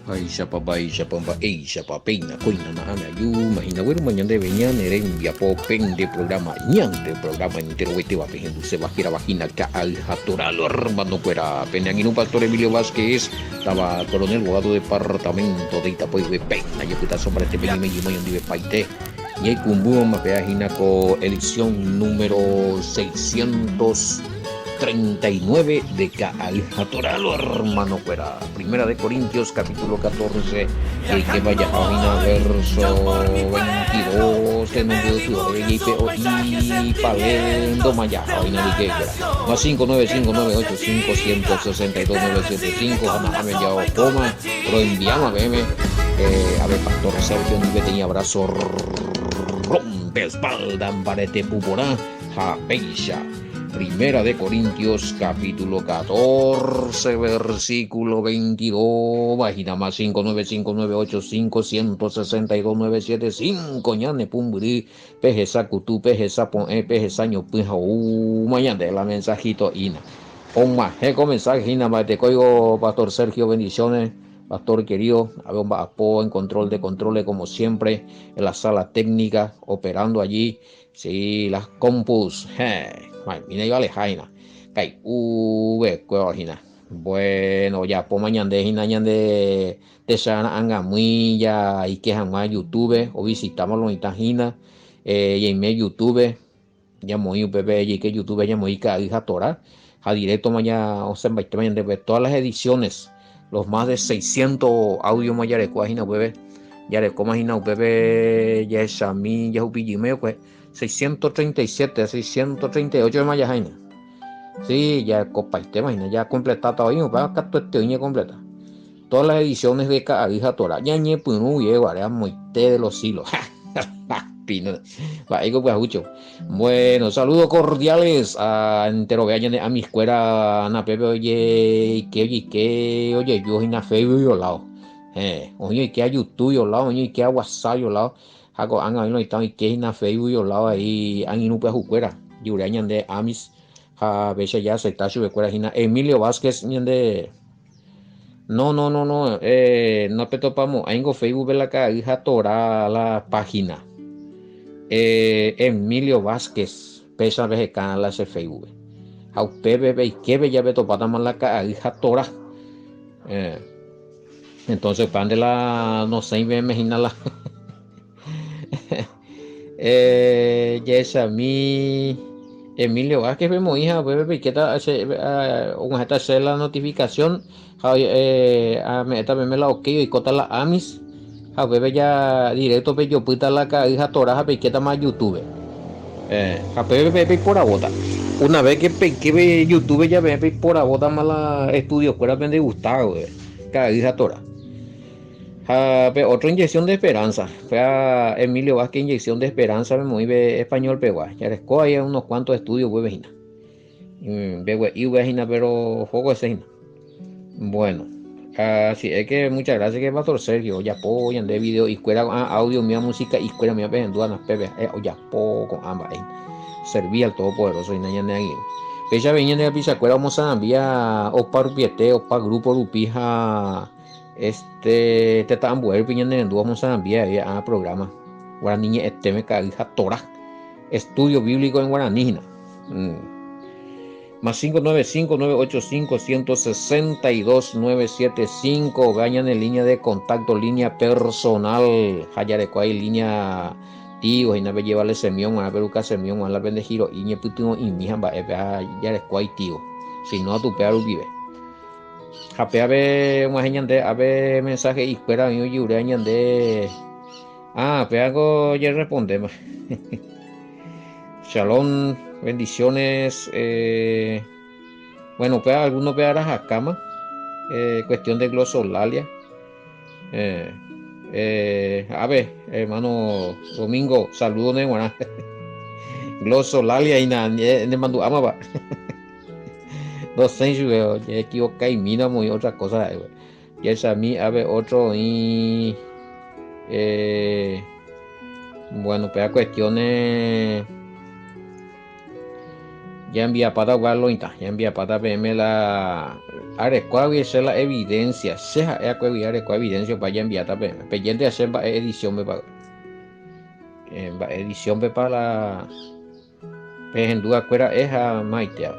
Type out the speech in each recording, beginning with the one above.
Aisha papa Aisha pampa Aisha papena kuina na ana yu mahina weru manyande benya neren ya popeng de programa entero wete va pehendu se bajira vagina ka al haturalor mando fuera penangino pastor Emilio Vázquez estaba coronel abogado de departamento de Itapoy de pena yo puta sombra este penime y mayon de paite y kumbu mapea ko elección número 639 de Caal Hatoralo, hermano fuera. Primera de Corintios, capítulo 14, que vaya a verso 22, que no puedo y palendo maya, vaina de que más 595985162 jamás me ya coma, lo enviamos a verme, a ver, pastor Sergio, ni tenía abrazo, rompe espalda, parete puporá, japeisha. Primera de Corintios, capítulo 14, versículo 22, página más 595985162 ñane pumburi, peje sacutu, peje sapon, peje saño, pija, mañana la mensajito ina. Oma, eco mensaje ina, te coigo, pastor Sergio, bendiciones. Pastor querido, habemos apo en control de controles como siempre, en la sala técnica, operando allí, sí, las compus, mira yo alejaina, kai, cuevajina. Bueno, ya po mañana de sana anga muy ya y que jamás YouTube o visitamos los itajina y en medio YouTube ya muy bebé y que YouTube ya muy cada hija Torah a directo mañana o sea mañana de todas las ediciones los más de 600 audios mayores página web ya le imagina bebé ya es a mí ya upillime pues 637 638 de mayajaina sí ya copa este imagina ya completa todo bien para acá todo este año completa todas las ediciones de cada hija Torah ya ñe punu llego haré muy de los hilos Pino. Bueno, saludos cordiales a entero vean a mi escuela Ana Pepe oye oye yo en Facebook yo lado oye que a YouTube yo lado oye que a WhatsApp yo lado hago han no están que en Facebook yo lado ahí han ido pues escuela yo le añade a mis a veces ya se está su escuela Emilio Vázquez de no te topamos ahí en Facebook ve la hija Torah la página Emilio Vázquez, pesa veje canal la CFV. A usted bebe y que bella beto para más la hija Tora. Entonces, pan de la no sé, me imagina la. Yes, a mí. Emilio Vázquez, vemos hija, bebe y que está hacer la notificación. Esta me la ok y cota la amis. A bebe ya directo, pe yo puta la hija Tora, a que está más YouTube. Por abota. Una vez que ve YouTube ya ve por abota mala estudio fuera de gustado cada día tora. Otra inyección de esperanza fue a Emilio Vázquez inyección de esperanza me muy español pegua ya les hay unos cuantos estudios vejina y vejina pero juego ese bueno así es que muchas gracias que pastor Sergio ya apoyan de video y escuela audio mía música y escuela mía en dudas pepe ya poco ambas servía al todopoderoso y nañane aquí pecha venían de la pisacuela vamos a enviar o par piete o par grupo lupija te estaban buenos piñan de vamos a enviar a programa guaraní me hija Torah estudio bíblico en guaraní más 595-985-162-975 ganan en línea de contacto línea personal hayarecuay línea tío y nave llevarle semión a peruca semión a la pendejiro y ni puto y mi jamba ya les cuay tío si no a tu peor vive jape a ver una de a ver mensaje y espera mío y ureñan de peago ya respondemos shalom bendiciones bueno pues algunos pearás a cama cuestión de glosolalia a ver hermano Domingo saludos de buena glosolalia y nada de mando amaba no sé si veo ya equivoca y mira muy otra cosa y es a mí a ver otro y bueno pues a cuestiones ya envía para gualoita, ya envía para PM la arecuavi es la evidencia, seja arecuavi evidencia para ya enviar para PM, pendiente hacer edición me para edición me para la en duda cuera es a Maitea.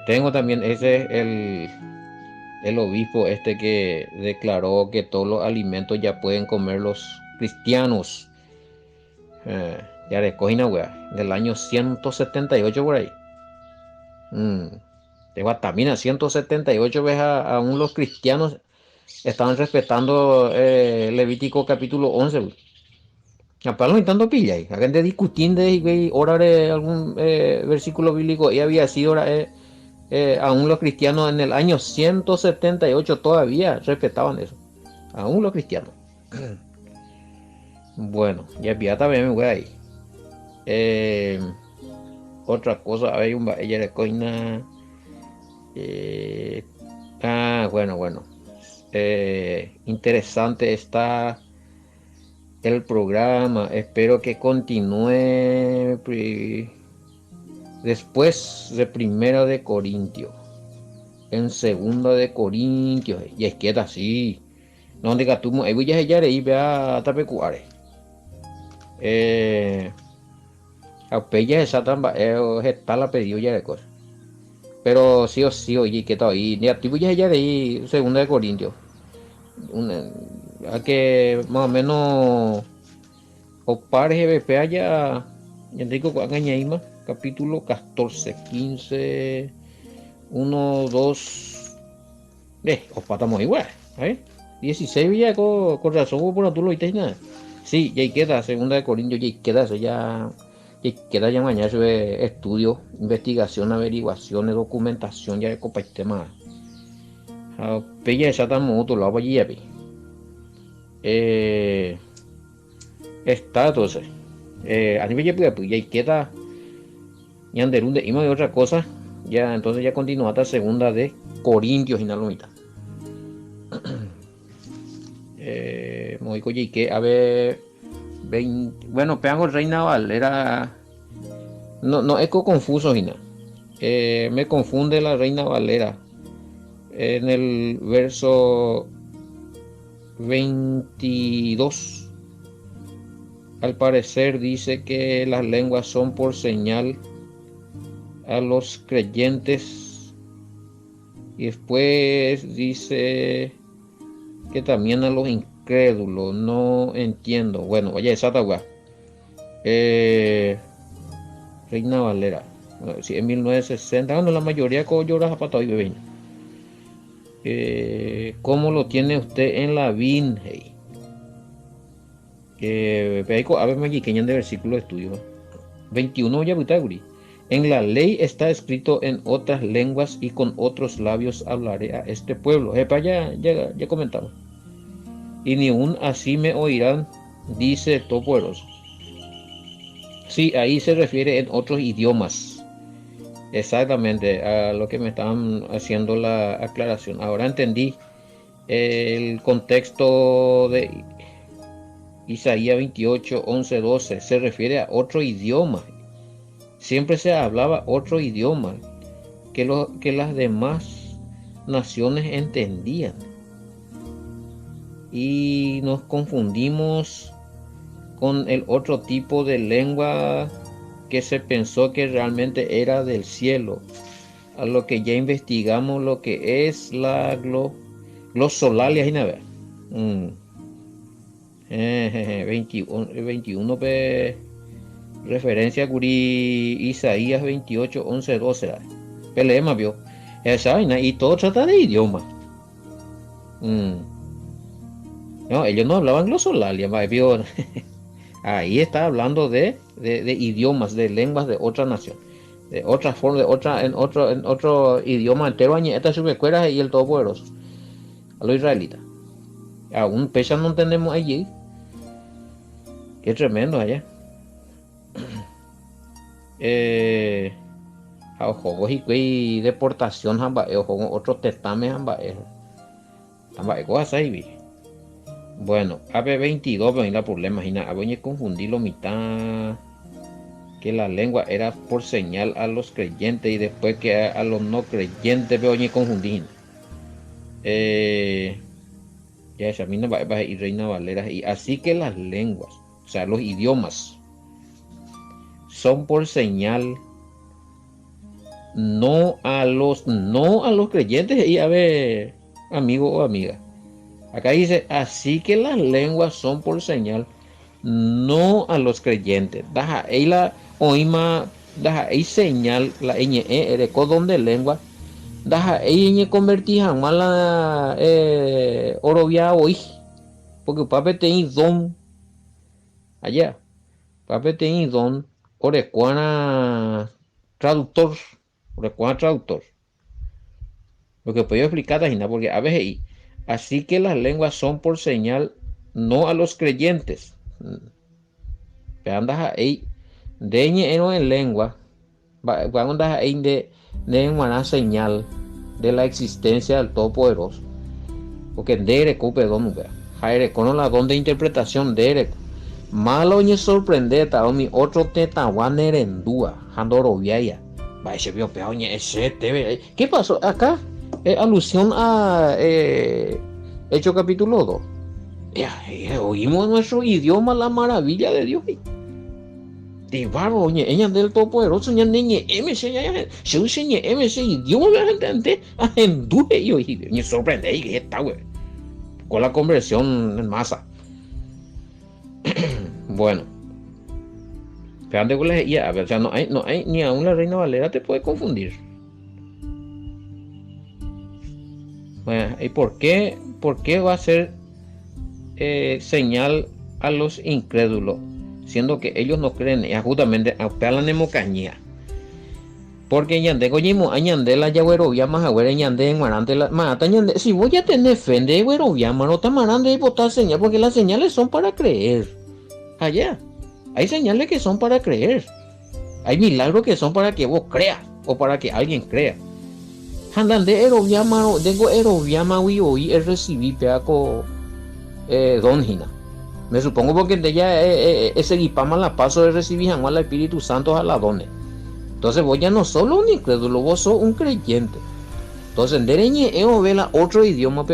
Tengo también ese el obispo este que declaró que todos los alimentos ya pueden comer los cristianos. Ya de cojina, wea, del año 178 por ahí. De Guatamina, 178 veces aún los cristianos estaban respetando Levítico capítulo 11. Wey. Aparte no hay tanto pilla ahí. Hagan de discutir de orar algún versículo bíblico y había sido aún los cristianos en el año 178 todavía respetaban eso. Aún los cristianos. Bueno, ya pilla también me voy ahí. Otra cosa, hay un ella de coina. Bueno. Interesante está el programa. Espero que continúe después de Primera de Corintios. En Segunda de Corintios. Y es que está así. No diga tú, voy a hallar y vea tapecuare. Apeya esa tamba está la pedido ya de cosas. Pero sí o sí, oye, ¿qué tal? Y negativo ya de ahí, Segunda de Corintios. A que más o menos o pares GBP allá, ya digo, Gañaima, capítulo 14, 15, 1, 2, o patamos igual, ¿eh? 16 ya con razón, por tú lo viste nada. Sí, ya queda, Segunda de Corintios, ya queda, ya mañana sobre estudio, investigación, averiguaciones, documentación, ya de copa y tema. Pella esa tan moto, lo hago allí, está entonces. A nivel ya queda, ya anderunde, y de otra cosa, ya entonces ya continúa hasta Segunda de Corintios y Nalomita. Muy coye que a ver 20, bueno, peango Reina Valera no es confuso Gina. Me confunde la Reina Valera en el verso 22. Al parecer dice que las lenguas son por señal a los creyentes y después dice que también a los incrédulos. No entiendo. Bueno, oye, esa tagua. Reina Valera. Si en 1960, bueno, la mayoría llora zapato y bebé. ¿Cómo lo tiene usted en la Vinhei? A ver, me de versículo de estudio. 21 ya Butaguri. En la ley está escrito en otras lenguas y con otros labios hablaré a este pueblo. Epa, ya comentamos. Y ni aún así me oirán, dice el Todopoderoso. Sí, ahí se refiere en otros idiomas. Exactamente a lo que me estaban haciendo la aclaración. Ahora entendí el contexto de Isaías 28, 11, 12. Se refiere a otro idioma. Siempre se hablaba otro idioma que las demás naciones entendían. Y nos confundimos con el otro tipo de lengua que se pensó que realmente era del cielo, a lo que ya investigamos lo que es la glosolalia. 21 referencia a Isaías 28, 11, 12. Pelema vio esa vaina y todo trata de idioma. No, ellos no hablaban glosolalia, vio. Ahí está hablando de idiomas, de lenguas de otra nación, de otra forma, en otro idioma entero. Esta subescuela y el Todopoderoso, a los israelitas. Aún pecha no tenemos allí. Qué tremendo allá. Ojo, y deportación, ojo, otro testame, cosas ahí. Bueno, AB22, pero la problema, imagina, voy a confundirlo mitad. que la lengua era por señal a los creyentes y después que a los no creyentes veo ni confundir. Ya esa mina va a ir Reina Valera. Y así que las lenguas, o sea, los idiomas, son por señal no a los creyentes. Y a ver, amigo o amiga, acá dice, así que las lenguas son por señal no a los creyentes. Daja ahí la oima, daja ahí señal la ñ ere codón de lengua. Daja ahí ñ convertija mala orovia hoy. Porque pape te don allá. Pape te don orecuana traductor. Orecuana traductor. Lo que puedo explicar también, porque a veces así que las lenguas son por señal no a los creyentes. Andas ahí de en lengua, vamos a ahí de una señal de la existencia del Todopoderoso. Porque de cupe don jaire con la don de interpretación de malo ni sorprende ta mi otro teta wanerendúa handoro viaya va ese vio peor ni ese tv. ¿Qué pasó acá? Alusión a Hecho capítulo 2. Oímos nuestro idioma la maravilla de Dios. De barro, ella del Todopoderoso, ña niñe MC, se ñe MC, idioma la gente, enduje yo, y sorprende, y está, güey, con la conversión en masa. Bueno, fíjate con la ya, o sea, no hay, ni aún la Reina Valera te puede confundir. Bueno, ¿y por qué va a ser señal a los incrédulos? Siendo que ellos no creen, justamente a la nemocañía. Porque ñande goñimo añande la yaguerovia más agüera ñande en marante la mata ñande. Si voy a tener fe de yaguerovia, mano, tamarán de botar señal, porque las señales son para creer. Allá, hay señales que son para creer. Hay milagros que son para que vos creas o para que alguien crea. Andan de erovia, mano, tengo erovia, hoy recibí peaco donjina. Me supongo porque de ella ese guipama la paso de recibir jamás al Espíritu Santo a la done. Entonces vos ya no solo un incrédulo, vos sos un creyente. Entonces en dereñe vela otro idioma,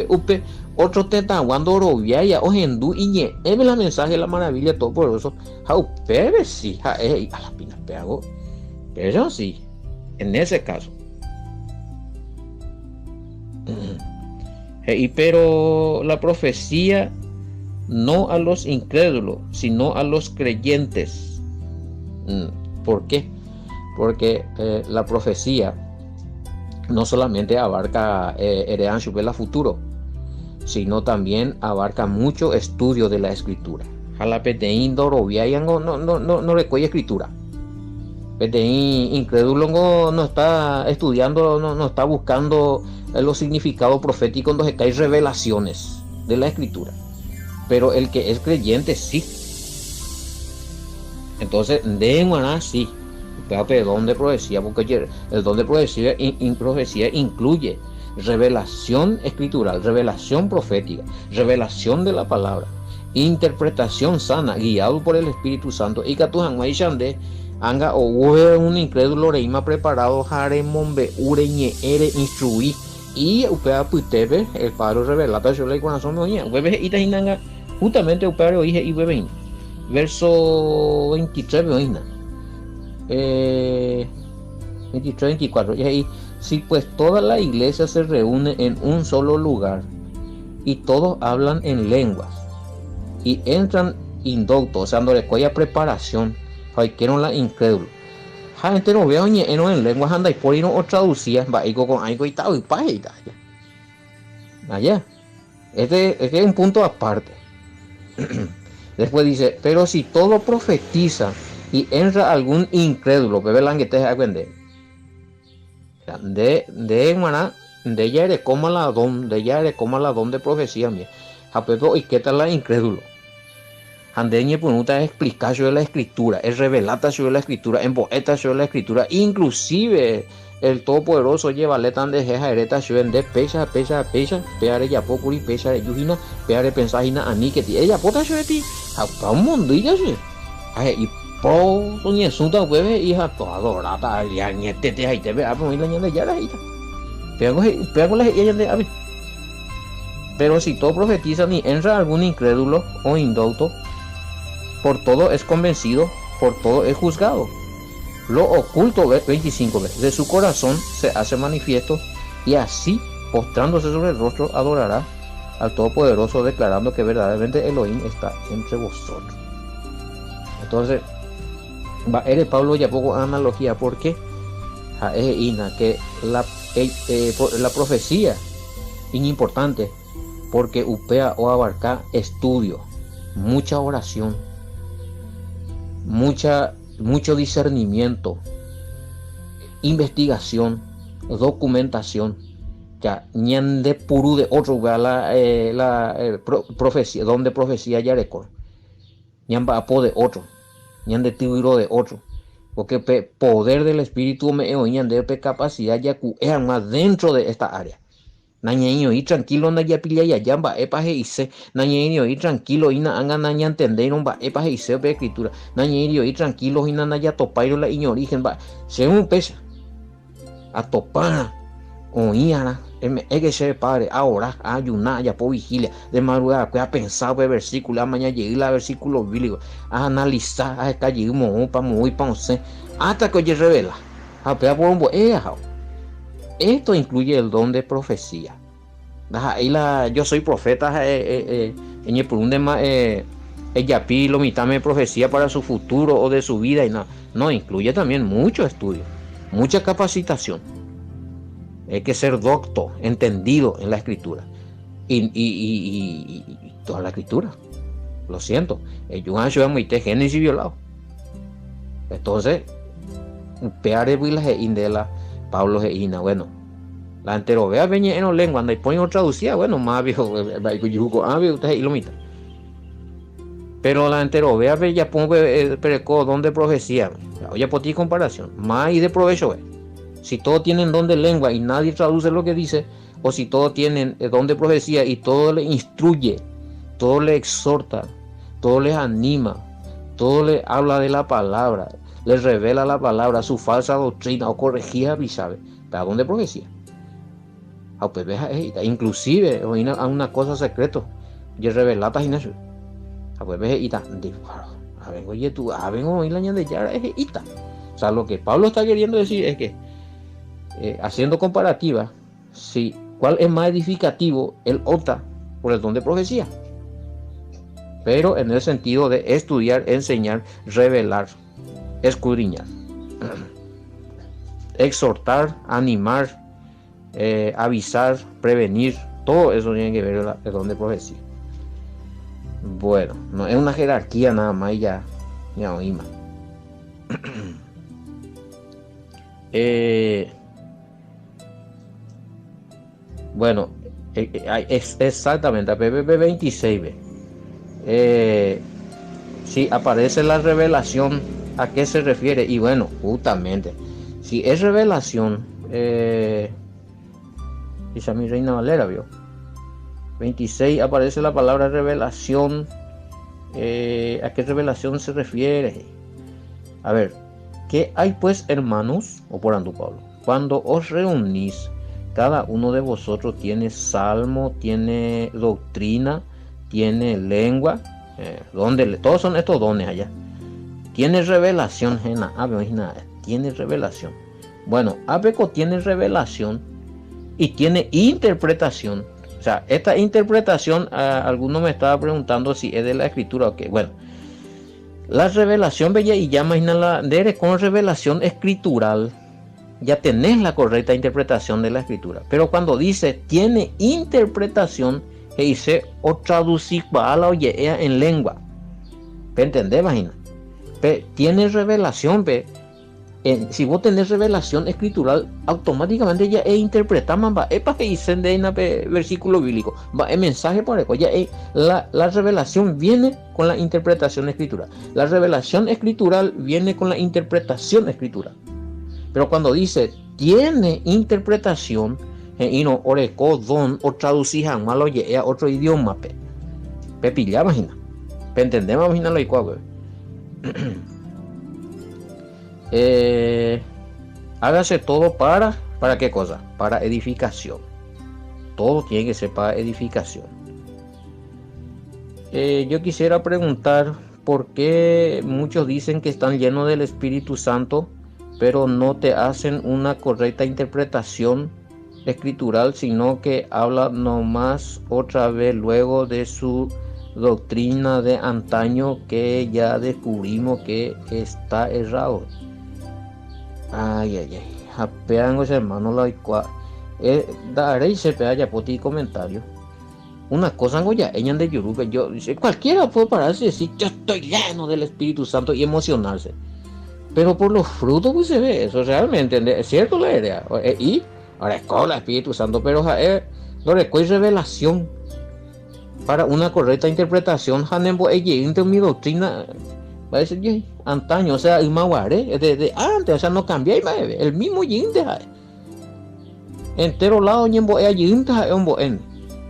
otro tetaguando oroviaya o hindú y ñe la mensaje de la maravilla todo por eso. Pebe sí, a la pina peago. Pero sí, en ese caso. Pero la profecía no a los incrédulos, sino a los creyentes. ¿Por qué? Porque la profecía no solamente abarca heredan la futuro, sino también abarca mucho estudio de la escritura. Jalapeteín dorovia no recuerda escritura. Peteín incrédulo no está estudiando, no está buscando los significados proféticos donde hay revelaciones de la escritura. Pero el que es creyente sí. Entonces, de maná sí. El don de profecía, porque el don de profecía incluye revelación escritural, revelación profética, revelación de la palabra, interpretación sana, guiado por el Espíritu Santo. Y que tú de anga o un incrédulo reima preparado, jare mombe, ureñe, ere, instruí. Y upea putebe, el padre revelata, yo le corazón me oía. Hueve y tajinanga. Justamente el padre oíje y bebé. Verso 23 oína. 23-24. Y ahí, si pues toda la iglesia se reúne en un solo lugar y todos hablan en lenguas y entran indoctos, o sea, no les cuella preparación, faqueron la incrédulo. Gente no veo ni en lenguas anda y por ahí no traducía, va y con algo y tal y paje allá. Este es un punto aparte. Después dice, pero si todo profetiza y entra algún incrédulo, bebé la que te aprende. De maná, de ya eres como la don de profecía mía. A pepo y qué tal la incrédulo. Andeñe pregunta es explicar sobre la escritura, es revelata sobre la escritura, en poeta sobre la escritura, inclusive el Todopoderoso lleva letan de jeja ereta de pecha, peare ya pocuri, pecha de yujina, peare pensajina ani que ti, ella pota sobre ti, a un mundo y ya sé. Y po soñé suta hueve hija todo rata ya niete te ahí te ve a muy la ñande ya la hija pego la ella de ave. Pero si todo profetiza ni entra algún incrédulo o indulto, por todo es convencido, por todo es juzgado. Lo oculto, 25 veces, de su corazón se hace manifiesto, y así, postrándose sobre el rostro, adorará al Todopoderoso, declarando que verdaderamente Elohim está entre vosotros. Entonces, va a Pablo ya poco analogía, porque que la profecía es importante, porque upea o abarca estudio, mucha oración, mucho discernimiento, investigación, documentación. Ya ñande puru de otro profecía, donde profecía ya record, ñamba apo de otro, ñande tibiro de otro, porque poder del espíritu me ñande capacidad ya es más dentro de esta área. Nañeño y tranquilo na ya pilla ya yamba epaje hice nañeño y tranquilo ina anga naña entender un ba epaje hice de escritura nañeño y tranquilo ina naya topairo la iño origen ba según pesa a topar oíara que se padre ahora ayunar ya por vigilia de madrugada que a pensar el versículo a mañana llegué la versículo bíblico a analizar a estar llegamos para muy pa hasta que oye revela a pegar por un bo esto incluye el don de profecía. Yo soy profeta en el problema ella pilo mitad de profecía para su futuro o de su vida y no incluye también mucho estudio, mucha capacitación. Hay que ser docto, entendido en la escritura y toda la escritura. Lo siento, yo he muy Génesis violado. Entonces, peare vilas indela Pablo Geina, bueno, la entero vea veñe en lengua, cuando pone traducida, bueno, más viejo, usted y lo mita. Pero la entero vea ya pongo preco donde profecía, oye, por ti comparación, más y de provecho, si todos tienen don de lengua y nadie traduce lo que dice, o si todos tienen don de profecía y todo le instruye, todo le exhorta, todo les anima, todo le habla de la palabra, les revela la palabra, su falsa doctrina o corregía, ¿sabe? ¿Para dónde profecía? Pues inclusive a una cosa secreto, y revelata y eso. Pues ita, a ver, oye tú, a ver, oye la ñande ya es ita. O sea, lo que Pablo está queriendo decir es que haciendo comparativa, si cuál es más edificativo, el opta por el don de profecía, pero en el sentido de estudiar, enseñar, revelar, escudriñar, exhortar, animar, avisar, prevenir, todo eso tiene que ver el don de profecía. Bueno, no es una jerarquía nada más, ya oí más. Bueno, es exactamente a PPP 26 si aparece la revelación, ¿a qué se refiere? Y bueno, justamente, si es revelación, dice a mi Reina Valera, vio 26 aparece la palabra revelación. ¿A qué revelación se refiere? A ver, ¿qué hay pues, hermanos? O por Andu Pablo, cuando os reunís, cada uno de vosotros tiene salmo, tiene doctrina, tiene lengua, todos son estos dones allá. Tiene revelación, tiene revelación. Bueno, Abeco tiene revelación y tiene interpretación. O sea, esta interpretación, alguno me estaba preguntando si es de la escritura o qué. Bueno, la revelación bella y llama con revelación escritural, ya tenés la correcta interpretación de la escritura. Pero cuando dice tiene interpretación, que dice o traducir en lengua. ¿Me entendés, imagina? Tiene revelación, si vos tenés revelación escritural, automáticamente ya interpretamos, es para que dicen de versículo bíblico, el mensaje por eso, ya la revelación viene con la interpretación escritural. La revelación escritural viene con la interpretación escritural. Pero cuando dice tiene interpretación, y no oreco don o traducir a otro idioma, pilla, imagina, entendemos, imagina lo igual. Eh, hágase todo ¿para qué cosa? Para edificación. Todo tiene que ser para edificación. Yo quisiera preguntar por qué muchos dicen que están llenos del Espíritu Santo, pero no te hacen una correcta interpretación escritural, sino que hablan nomás otra vez luego de su doctrina de antaño que ya descubrimos que está errado. Ay, ay, ay. Apean los hermanos la daré y se pega ya por ti comentario. Una cosa goya, ella de Yoruba, cualquiera puede pararse y decir, yo estoy lleno del Espíritu Santo y emocionarse. Pero por los frutos pues se ve eso realmente, es cierto la idea. Y ahora es con el Espíritu Santo, pero no recuerdo revelación para una correcta interpretación. Hanembo ella mi doctrina, va a decir, antaño, o sea, el maguare, de antes, o sea, no cambia, el mismo yinte, entero lado,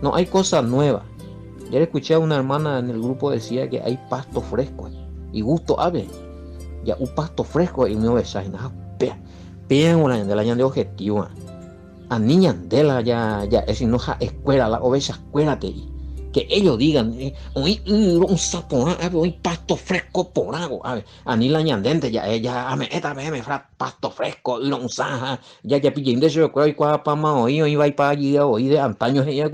no hay cosa nueva. Ya le escuché a una hermana en el grupo decía que hay pasto fresco y gusto ave. Ya un pasto fresco y no ves nada. Pean una de la de objetivo. A niña de la ya es no escuela la oveja escuélate que ellos digan un sapo un pasto fresco por algo a ni la ñandente ya ella esta vez me fra pasto fresco y un saja ya pillé de eso y cuál pa ma oí iba y para allí hoy de antaño ella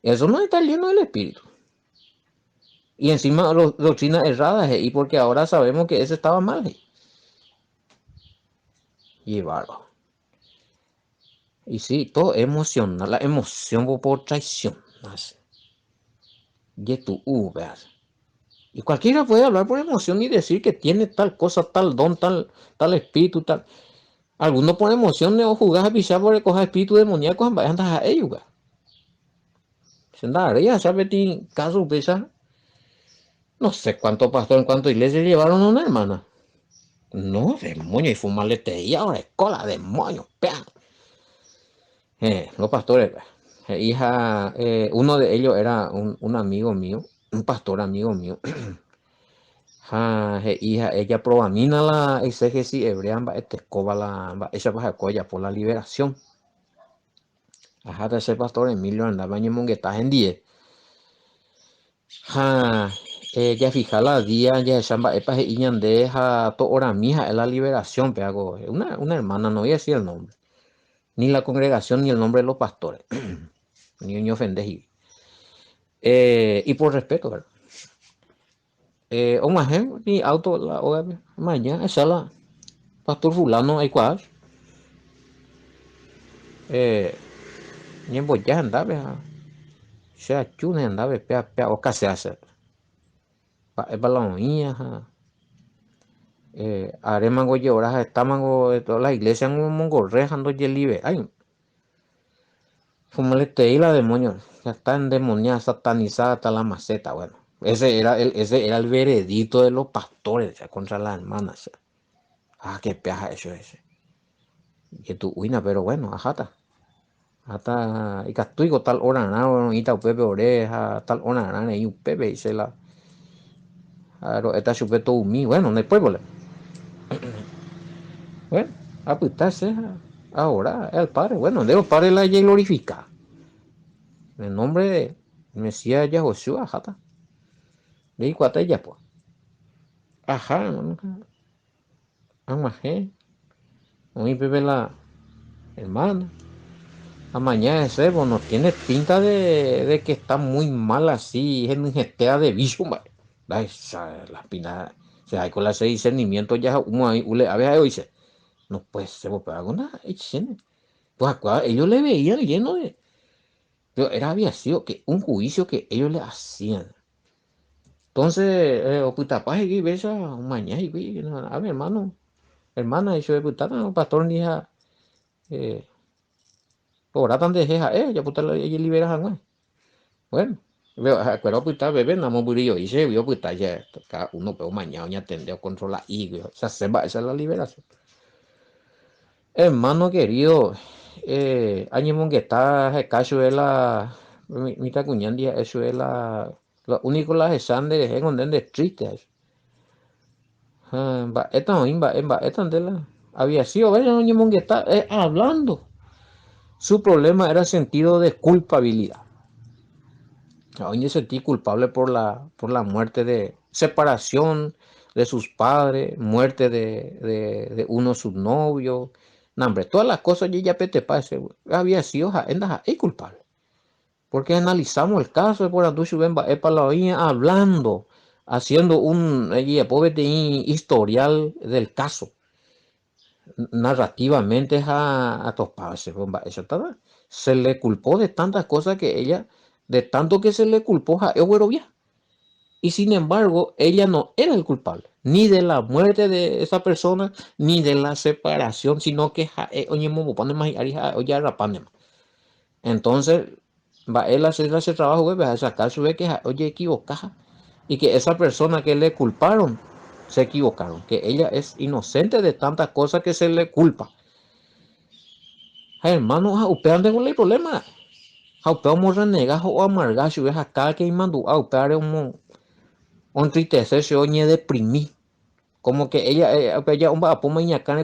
eso no está lleno del espíritu. Y encima doctrinas erradas, y porque ahora sabemos que ese estaba mal. Y bárbaro. Y sí, todo emocional, la emoción por traición. Y tú, veas. Y cualquiera puede hablar por emoción y decir que tiene tal cosa, tal don, tal espíritu, tal. Algunos por emoción no jugás a pisar por recoger espíritu demoníaco, andas a ellos. Se anda ya sabes, caso pesa. No sé cuánto pastor en cuánto iglesia llevaron a una hermana. No, demonio, y fumarle y ahora escola, demonio, pean. Los pastores, hija, uno de ellos era un amigo mío, un pastor amigo mío. Hija, ella provamina la exégesis hebrea, este escoba la, esa baja colla por la liberación. Ajá, ese pastor Emilio andaba en monguetas en 10. Ella fija la día, ya samba epa y deja to hora mija en la liberación, pero una hermana, no voy a decir el nombre, ni la congregación ni el nombre de los pastores, ni ofendés. Y por respeto, ¿verdad? Ông ni auto la mañana esa la pastor fulano hay cual ni ya andaba sea chune andaba pea o casi hace pa balonía are mango llora está mango de todas las iglesias en mongo rejando libre ay fumale y la demonio ya está endemoniada satanizada hasta la maceta bueno ese era el veredicto de los pastores contra las hermanas qué peaja eso ese que tu uina pero bueno ajata hasta y castigo tal hora no y tal pepe oreja tal hora no y un pepe y se la está sujeto a mí bueno después vale bueno apuntarse ahora el padre bueno de los padres la glorifica en el nombre de Mesías Yahoshua jata de cuata ya pues ajá amajé mi pepe la hermana a mañana ese bueno tiene pinta de que está muy mal así en gestea de bicho la pinta o sea con la discernimiento ya uno ahí a ver dice no pues se puede hacer una pues ellos le veían lleno de pero había sido que un juicio que ellos le hacían entonces oputapaz y besa mañana y a mi hermana y yo de putata pastor ni hija por tan de jeja ya puta ella libera a bueno veo acuerdo puta bebé namo burillo y se vio puta ya cada uno pero mañana ya tendría controlar y o sea se va esa es la liberación hermano querido año que está caso de la mi tacuñandia eso es la lo único la de Sander es en donde es triste Esta de la había sido, vaya, doña Mongueta, hablando. Su problema era sentido de culpabilidad. Hoy me sentí culpable por la muerte de separación de sus padres, muerte de uno de sus novios. No, hombre, todas las cosas yo ya pete pase, había sido culpable. Porque analizamos el caso de por Anducho Bemba, para la oía hablando, haciendo un historial del caso, narrativamente a toparse, eso estaba. Se le culpó de tantas cosas que ella, de tanto que se le culpó a Eurovia. Y sin embargo, ella no era el culpable, ni de la muerte de esa persona, ni de la separación, sino que entonces, va él a hacer ese trabajo, va a sacar su vez que, oye, equivocada. Y que esa persona que le culparon, se equivocaron. Que ella es inocente de tantas cosas que se le culpa. Hermano, upean de el problema. Upeamos renegar o amargar, si ves acá que mandó a upear un tristeza, se oye deprimir. Como que ella un va a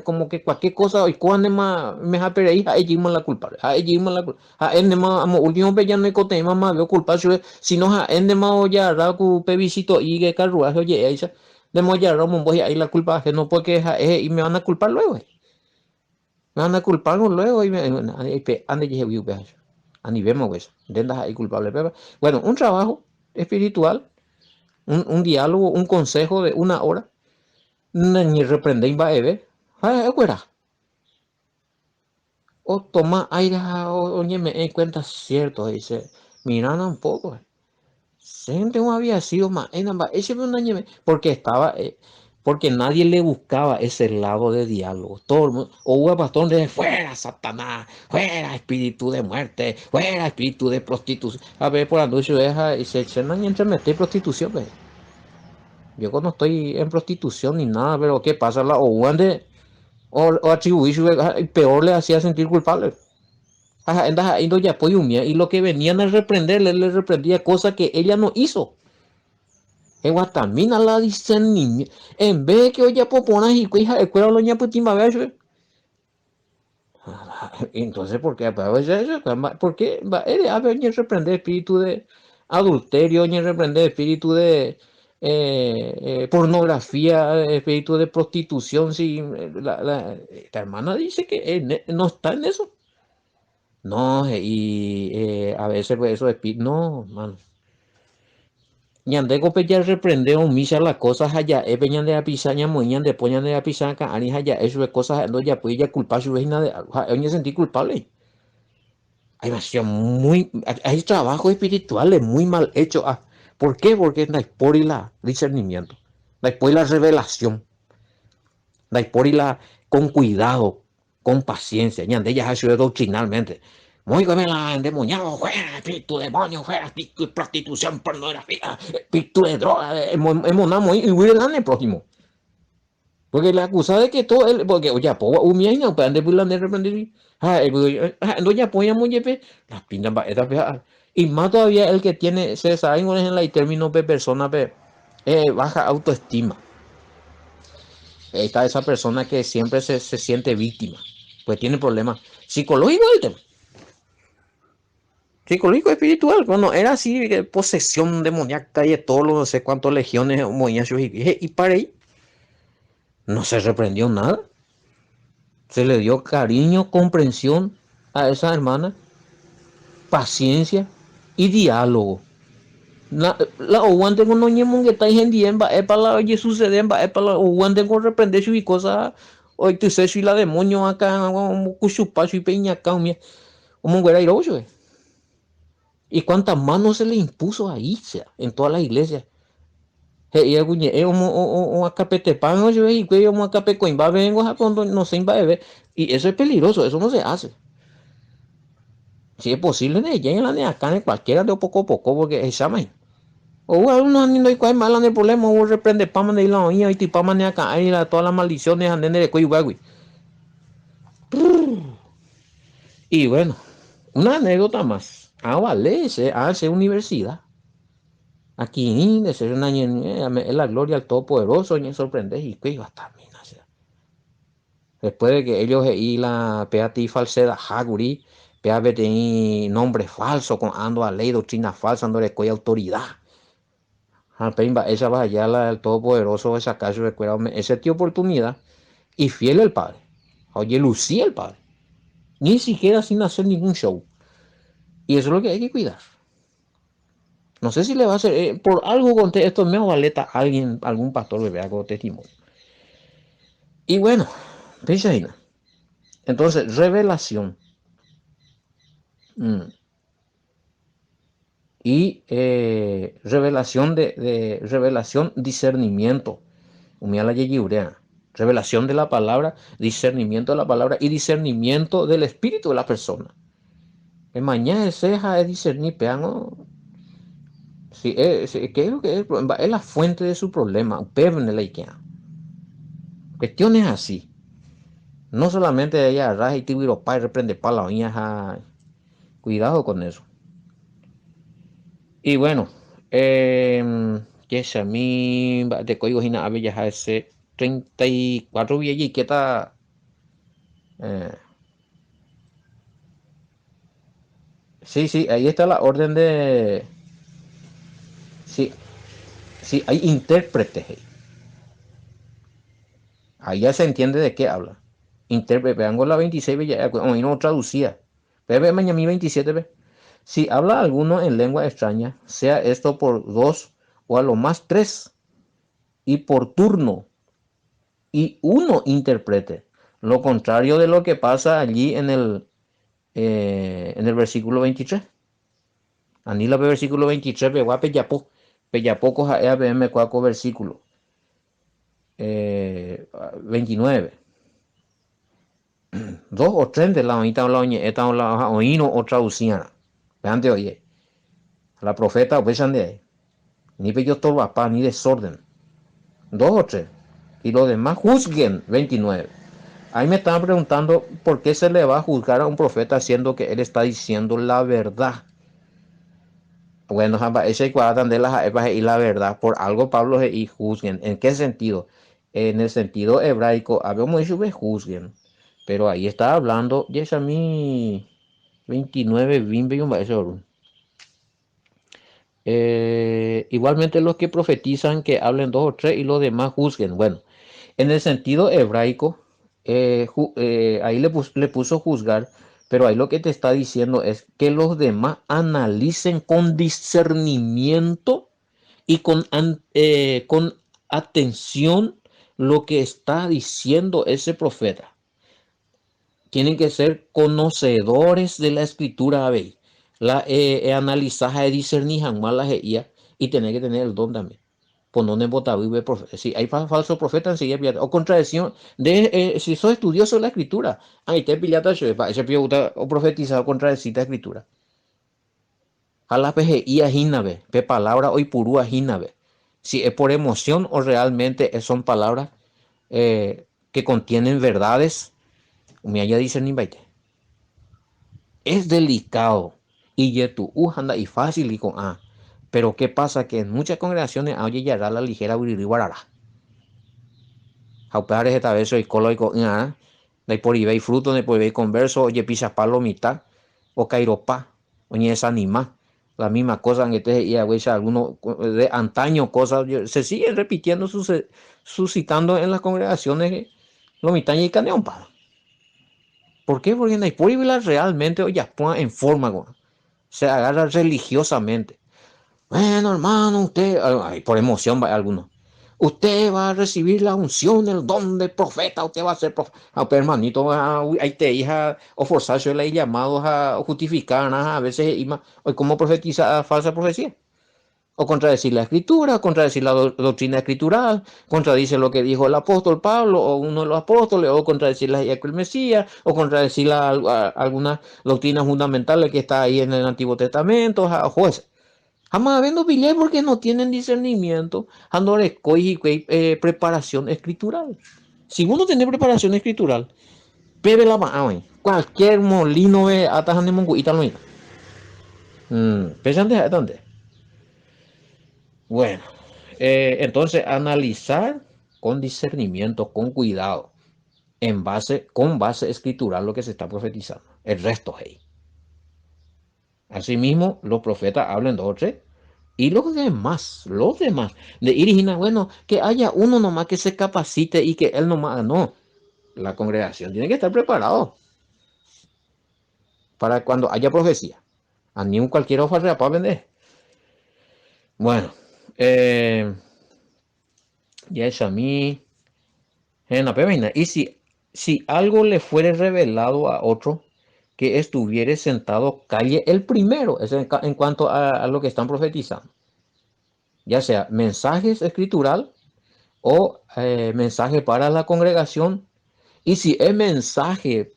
como que cualquier cosa y cuando más me ha perdido a ella misma la culpa a ella misma la culpa a él más amo último vez ya no hay cote más veo culpa si no a él más ya raku pebisito y que carruaje oye esa de mo ya ramo voy ahí la culpa que no porque y me van a culpar luego me van a culpar luego y me ande dije viu ani vemos pues dendas ahí culpable bueno un trabajo espiritual un diálogo un consejo de 1 hora ni reprende va a ver fuera o toma aire oye me en cuenta cierto dice mirando un poco siente un había sido más ese fue un año porque estaba porque nadie le buscaba ese lado de diálogo todo el mundo o hubo pastor de fuera Satanás fuera espíritu de muerte fuera espíritu de prostitución a ver por anuncio deja y se echan y entre meter prostitución pues. Yo no estoy en prostitución ni nada pero qué pasa la o de o atribuir peor le hacía sentir culpable. Ajá, ahí no ya puede humillar y lo que venían a reprenderle le reprendía cosas que ella no hizo. Guatamina la discernimiento en vez de que oye popona y cuija escuela lo ña putima ver entonces ¿por qué? ¿Por qué va a venir a reprender espíritu de adulterio ni reprender espíritu de pornografía espíritu de prostitución si esta hermana dice que no está en eso. No, y a veces pues eso es no, mano. Ñande pe ya reprende o misa las cosas allá, peñan de apisaña, moñan de poñan de apisaña, ani allá, eso es cosas, no ya puede ya culpar su vecina de algo, oye sentir culpable. Hay demasiado muy, hay trabajos espirituales muy mal hechos. ¿Por qué? Porque no hay por y la discernimiento, no hay por y la revelación, no hay por y la con cuidado, con paciencia, ñande ya ha sido doctrinalmente. Muy bien, la endemoniado, fuera, espíritu demonio, fuera, espíritu de prostitución, pornografía, espíritu de droga, monamo y huir el próximo. Porque le acusa de que todo él, porque oye, po, umiaina, para ande bulando de repente, no ya apoya muy jefe, las pintan para esta y más todavía el que tiene, se sabe en la término de persona, baja autoestima. Está esa persona que siempre se siente víctima, pues tiene problemas psicológicos el tema. Psicológico espiritual, cuando era así, posesión demoníaca y de todos los no sé cuántos legiones moñachos y para ahí no se reprendió nada. Se le dio cariño, comprensión a esa hermana, paciencia y diálogo. La aguante con noñe mongueta y gendien es para la oye sucede es para la aguante con reprender y cosas hoy tú sé si la demonio acá como cuchupacho y peña acá como güera y rojo. Y cuántas manos se le impuso ahí, sea, en todas las iglesias. Y acapetepan, y que yo acapecoimba vengo a cuando no se invade. Y eso es peligroso, eso no se hace. Si es posible, ya en la de acá, en cualquiera de poco a poco, porque es llama. O uno no hay cuál mala de problema, o reprende paman de la oía y tipaman de acá, y todas las maldiciones anden de cuello, güey. Y bueno, una anécdota más. Vale, hace universidad. Aquí de ser una es la gloria al Todopoderoso, y sorprende y que iba a estar. Después de que ellos y la PATI falsedad, Haguri, PABTI nombre falso, con ando a ley, doctrina falsa, ando de autoridad. Esa va allá el Todopoderoso, esa casa, recuerda, ese tío oportunidad, y fiel el Padre. Oye, lucía el Padre. Ni siquiera sin hacer ningún show. Y eso es lo que hay que cuidar. No sé si le va a hacer, por algo conté esto, me valeta alguien, algún pastor le vea con testimonio. Y bueno, entonces, revelación. Y revelación de revelación, discernimiento. Revelación de la palabra, discernimiento de la palabra y discernimiento del espíritu de la persona. Mañana es discernir, peano. Sí, ¿qué es lo que es? Es la fuente de su problema. Cuestiones así. No solamente ella raja y tibiro pa y reprende pa la uña. Cuidado con eso. Y bueno, que es a mí de código hina ave ya ese 34 y que está eh, sí, sí, ahí está la orden de sí, sí, hay intérpretes ahí ya se entiende de qué habla. Intérprete, vean la 26 ya hoy no traducía. Ve mañana mi 27 ve. Si habla alguno en lengua extraña, sea esto por dos o a lo más tres y por turno y uno interprete. Lo contrario de lo que pasa allí en el versículo 23. Anila versículo 23, pegua peyapó. Peyapó coja EABM cuaco versículo 29. Dos o tres de la oñita esta la oíno o traducían. Vean de oye. La profeta obesan de ahí. Ni bello torba ni desorden. Dos o tres. Y los demás juzguen 29. Ahí me estaban preguntando por qué se le va a juzgar a un profeta siendo que él está diciendo la verdad. Bueno, ese cuadran de las y la verdad, por algo Pablo y juzguen. ¿En qué sentido? En el sentido hebraico, habíamos dicho que juzguen, pero ahí está hablando, y es a mí 29, 20, igualmente los que profetizan que hablen dos o tres y los demás juzguen. Bueno, en el sentido hebraico, ahí le puso juzgar, pero ahí lo que te está diciendo es que los demás analicen con discernimiento y con atención lo que está diciendo ese profeta. Tienen que ser conocedores de la escritura, ¿veis? La analizaje, discernir jamás y tener que tener el don también. Por donde si hay falso profeta, enseguida o contradicción de si sos estudioso de la escritura, ahí te pilata ese pregunta o profetizado contradecir la escritura. A la PGI ajinabe, pe palabra hoy purú ajinabe. Si es por emoción o realmente son palabras que contienen verdades, me haya discernir. Es delicado y yetu ujanda y fácil y con a. Pero ¿qué pasa? Que en muchas congregaciones oye ya la ligera guarara. Jaupeares esta vez soy coloico de por ibei fruto de por ibei converso oye pisa palomita o cairopa oye desanima la misma cosa en este y a veces algunos de antaño cosas se siguen repitiendo suscitando en las congregaciones lo mitad y caneón pa. ¿Por qué? Porque no hay por realmente oye en forma se agarra religiosamente. Bueno, hermano, usted, ay, por emoción va alguno. Usted va a recibir la unción, el don de profeta, usted va a ser profeta. Hermanito, ahí te hija, o forzarse le llamados a justificar, a veces, o como profetiza falsa profecía. O contradecir la escritura, contradecir la doctrina escritural, contradice lo que dijo el apóstol Pablo o uno de los apóstoles, o contradecir la idea del Mesías, o contradecir algunas doctrinas fundamentales que está ahí en el Antiguo Testamento, a jueces. Jamás habiendo pillado porque no tienen discernimiento, ando preparación escritural. Si uno tiene preparación escritural, bebe la mano, cualquier molino de atas de monguita no. ¿Pesan de dónde? Bueno, entonces analizar con discernimiento, con cuidado, con base escritural lo que se está profetizando. El resto, hey. Asimismo, los profetas hablan de otros y los demás, de Irigina, bueno, que haya uno nomás que se capacite y que él nomás, no, la congregación tiene que estar preparado para cuando haya profecía. A ni un cualquier hoja para vender. Bueno, ya es a mí, y si algo le fuere revelado a otro que estuviere sentado, calle el primero, es en cuanto a lo que están profetizando, ya sea mensajes escritural o mensaje para la congregación. Y si es mensaje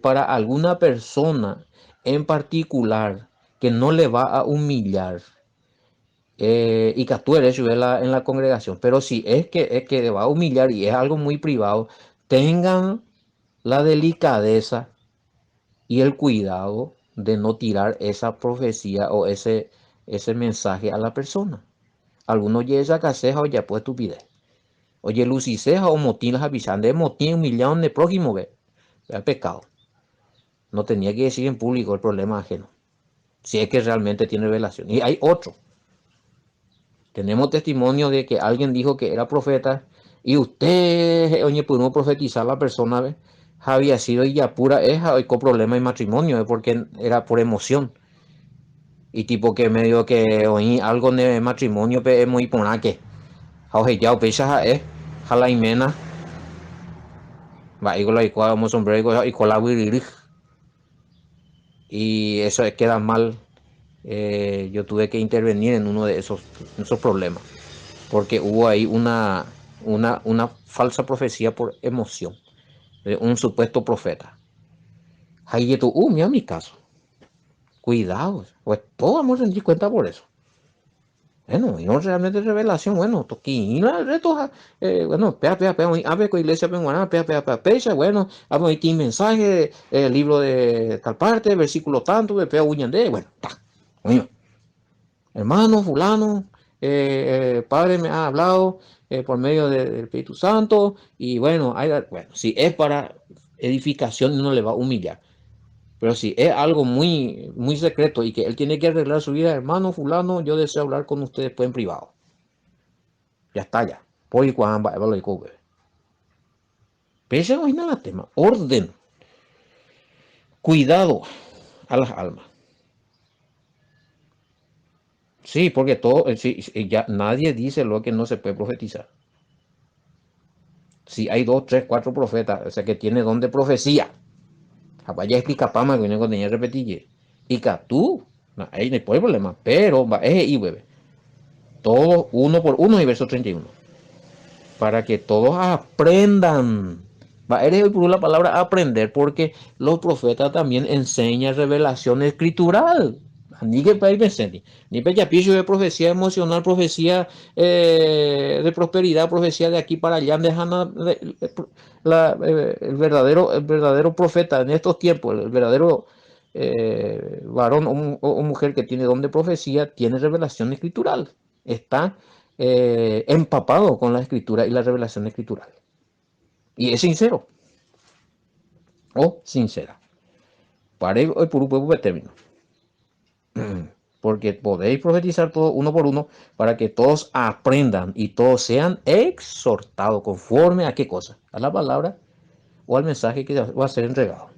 para alguna persona en particular que no le va a humillar y que tú eres en la congregación, pero si es que le va a humillar y es algo muy privado, tengan la delicadeza y el cuidado de no tirar esa profecía o ese mensaje a la persona. Algunos ya esa caseja o ya pues estupidez. Oye, luciceja o motín las avisan de motín humillado de prójimo, ve. Es pecado. No tenía que decir en público el problema ajeno. Si es que realmente tiene revelación. Y hay otro. Tenemos testimonio de que alguien dijo que era profeta y usted, oye, pudimos profetizar la persona, ¿ve? Había sido ya pura hija y con problema de matrimonio, ¿ve? Porque era por emoción. Y tipo que medio que oí algo de matrimonio, pero es muy por que. Oye, ya, pesa es, jalaimena, va, y con la igual, como sombrero, y con la viririj. Y eso queda mal. Yo tuve que intervenir en uno de esos problemas, porque hubo ahí una falsa profecía por emoción, de un supuesto profeta. Ahí tú, mira mi caso, cuidado, pues todos vamos a rendir cuenta por eso. Bueno, y no realmente revelación, bueno, toquina, reto, bueno, abre con iglesia peruana, pecha, bueno, abre aquí mensaje, libro de tal parte, versículo tanto, de pea uñande, bueno, ta, coño, hermano, fulano, padre me ha hablado por medio del Espíritu Santo, y bueno, si es para edificación, no le va a humillar. Pero si es algo muy, muy secreto y que él tiene que arreglar su vida, hermano, fulano, yo deseo hablar con usted después en privado. Ya está, ya. Voy cuando va a cobre. Pese a no es tema. Orden. Cuidado a las almas. Sí, porque todo, sí, ya nadie dice lo que no se puede profetizar. Si hay 2, 3, 4 profetas, o sea que tiene don de profecía. Ya explica pama que no tenía repetir. Y que tú, no, ahí no hay problema. Pero va, es y bebé. Todo uno por uno y verso 31. Para que todos aprendan. Va, eres por la palabra aprender, porque los profetas también enseñan revelación escritural. Ni que para ni para pillo de profecía emocional, profecía de prosperidad, profecía de aquí para allá. Dejan el verdadero profeta en estos tiempos, el verdadero varón o mujer que tiene don de profecía, tiene revelación escritural. Está empapado con la escritura y la revelación escritural. Y es sincero o sincera. Para hoy por un buen término. Porque podéis profetizar todo uno por uno para que todos aprendan y todos sean exhortados conforme a qué cosa, a la palabra o al mensaje que va a ser entregado.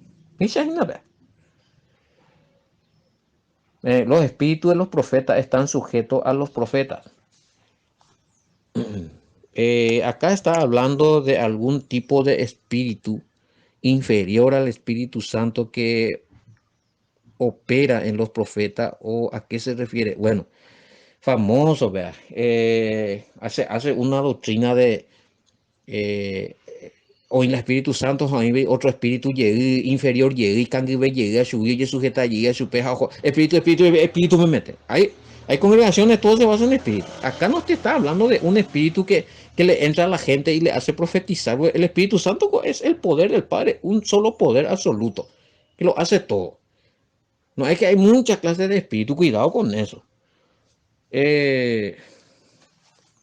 Los espíritus de los profetas están sujetos a los profetas. Acá está hablando de algún tipo de espíritu inferior al Espíritu Santo que opera en los profetas, o a qué se refiere. Bueno, famoso, vea, hace una doctrina de o en el Espíritu Santo, otro espíritu inferior llega y candibe llega, subir y sujeta llega, su peja, espíritu me mete. Hay congregaciones, todo se basa en espíritu. Acá no te está hablando de un espíritu que le entra a la gente y le hace profetizar. El Espíritu Santo es el poder del Padre, un solo poder absoluto, que lo hace todo. No es que hay muchas clases de espíritu, cuidado con eso.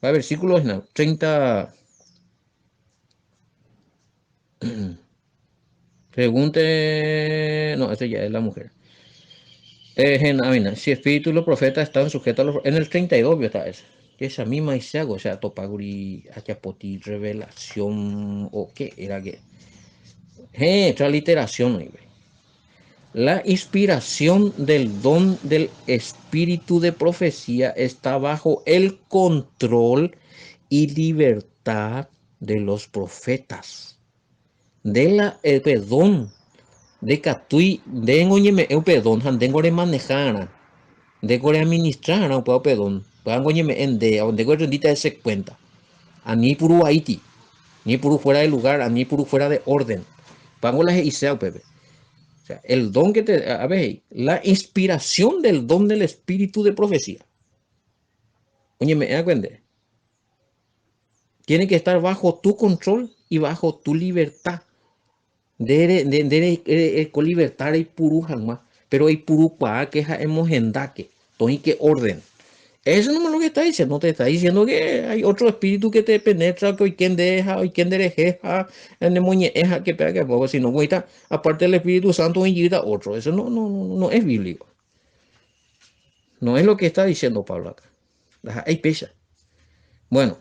Va, versículo 30. Pregunte. No, este ya es la mujer. Si espíritu y los profetas están sujetos a los. En el 32 está eso. Esa misma Isago, o sea, Topaguri, Achapoti, revelación, o qué era que. Transliteración, güey. La inspiración del don del espíritu de profecía está bajo el control y libertad de los profetas. De la perdón de Catui, de Ngoñeme, el perdón, Handengo de manejar, de Gore administrar, no puedo perdón, puedan Ngoñeme en de, donde Gore rendita ese cuenta. A ni puru Haití, ni puru fuera de lugar, a ni puru fuera de orden. Pango las Iseo, Pepe. O sea, el don que te, a ver, la inspiración del don del espíritu de profecía. Oye, me da cuenta. Tiene que estar bajo tu control y bajo tu libertad. Con libertad y puru jamás. Pero hay puru para que hemos endaque. Entonces, ¿qué orden? Eso no es lo que está diciendo. No te está diciendo que hay otro espíritu que te penetra, que hoy quien deja, hoy quien derejeja, en demonieja, que pega que poco. Si no, aparte del Espíritu Santo, invita otro. Eso no es bíblico. No es lo que está diciendo Pablo acá. Hay pecha. Bueno,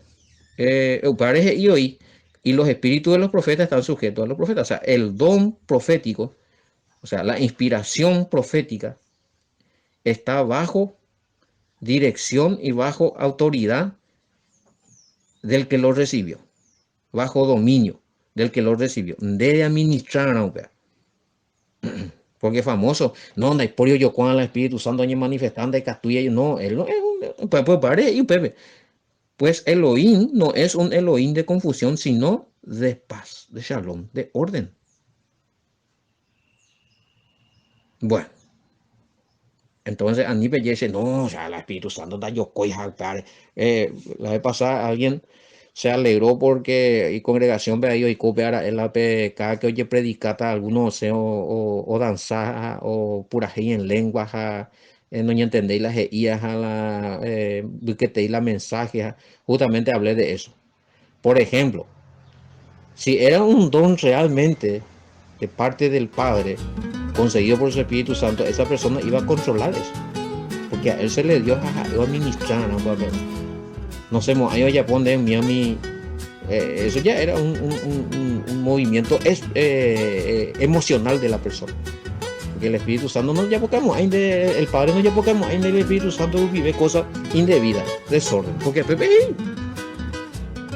parece y hoy, y los espíritus de los profetas están sujetos a los profetas. O sea, el don profético, o sea, la inspiración profética, está bajo dirección y bajo autoridad del que lo recibió, bajo dominio del que lo recibió. Debe administrar, aunque. Porque famoso, no, no hay por yo cuando el Espíritu Santo ni manifestando y castuya, no, él no es un, pues parece y Pepe. Pues Elohim no es un Elohim de confusión, sino de paz, de shalom, de orden. Bueno, entonces a mí me dice, no, o sea, el Espíritu Santo da yo coija. La vez pasada alguien se alegró porque y congregación ve ahí y copiar el cada que oye predicata algunos o danzar o pura en lenguas no entendéis las guías a la que te la mensaje justamente hablé de eso. Por ejemplo, si era un don realmente de parte del Padre conseguido por su Espíritu Santo, esa persona iba a controlar eso, porque a él se le dio a administrar, no sé, ahí ya pone en Miami, eso ya era un movimiento emocional de la persona, porque el Espíritu Santo no ya pocamos, el Padre no ya pocamos, el Espíritu Santo vive cosas indebidas, desorden, porque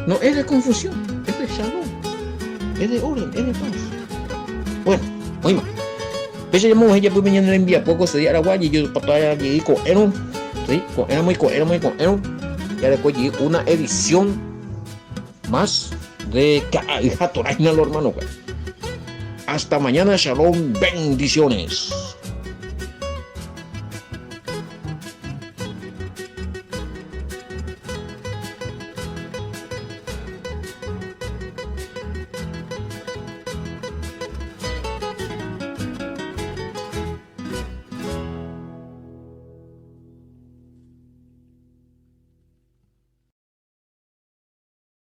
no es de confusión, es de shalom, es de orden, es de paz. Bueno, muy mal. Pese a ella pues mañana envía poco se dio Araguay y yo para allá llegué con Aaron, sí, con Aaron. Ya después llegué una edición más de Torah, hermano. Hasta mañana, shalom, bendiciones.